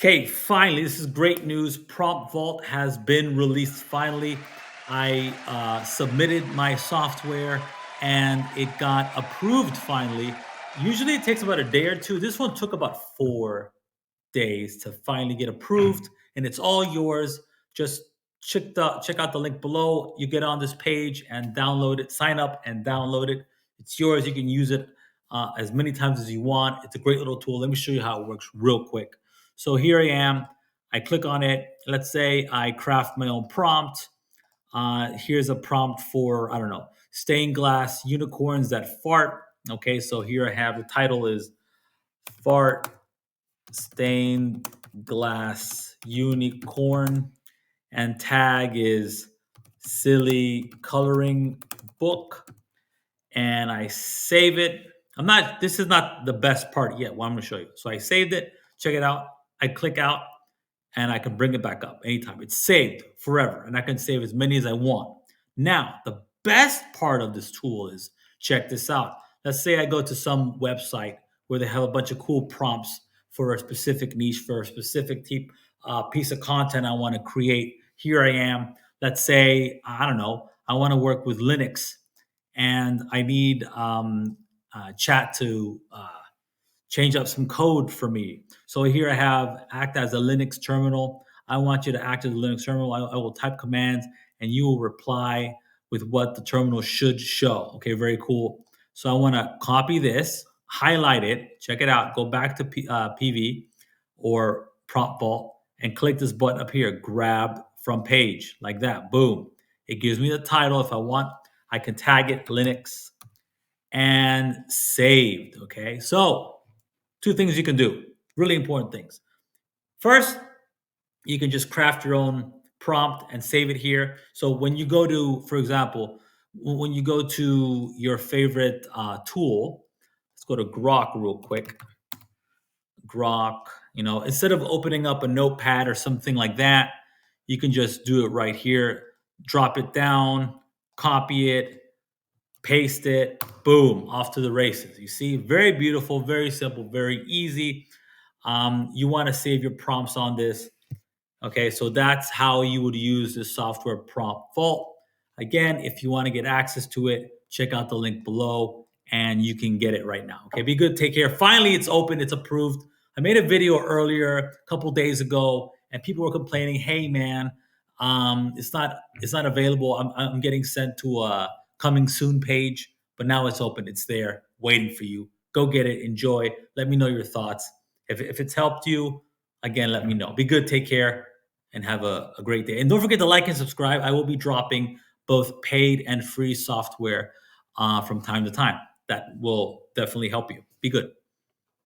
Okay, finally, this is great news. Prompt Vault has been released finally. I submitted my software and it got approved finally. Usually it takes about a day or two. This one took about 4 days to finally get approved, and it's all yours. Just check out the link below. You get on this page and download it, sign up and download it. It's yours. You can use it as many times as you want. It's a great little tool. Let me show you how it works real quick. So here I am. I click on it. Let's say I craft my own prompt. Here's a prompt for, I don't know, stained glass unicorns that fart. Okay, so here I have the title is Fart Stained Glass Unicorn, and tag is Silly Coloring Book. And I save it. This is not the best part yet. What I'm going to show you. So I saved it. Check it out. I click out and I can bring it back up anytime. It's saved forever and I can save as many as I want. Now, the best part of this tool is, check this out. Let's say I go to some website where they have a bunch of cool prompts for a specific niche, for a specific piece of content I want to create. Here I am. Let's say, I don't know, I want to work with Linux and I need chat to change up some code for me. So here I have act as a Linux terminal. I want you to act as a Linux terminal. I will type commands and you will reply with what the terminal should show. Okay, very cool. So I want to copy this, highlight it, check it out, go back to PV or Prompt Vault and click this button up here, grab from page, like that. Boom. It gives me the title if I want. I can tag it Linux and saved. Okay, so two things you can do, really important things. First, you can just craft your own prompt and save it here. So when you go to, for example, when you go to your favorite tool, let's go to Grok real quick. Grok, instead of opening up a notepad or something like that, you can just do it right here. Drop it down, copy it, paste it, boom, off to the races. You see, very beautiful, very simple, very easy. You want to save your prompts on this. Okay, so that's how you would use this software, Prompt Vault. Again, if you want to get access to it, check out the link below and you can get it right now. Okay, be good, take care. Finally, it's open, it's approved. I made a video earlier, a couple days ago, and people were complaining, hey man, it's not available. I'm getting sent to a coming soon page, but now it's open, it's there, waiting for you. Go get it, enjoy, let me know your thoughts. If it's helped you, again, let me know. Be good, take care, and have a great day. And don't forget to like and subscribe. I will be dropping both paid and free software from time to time. That will definitely help you. Be good.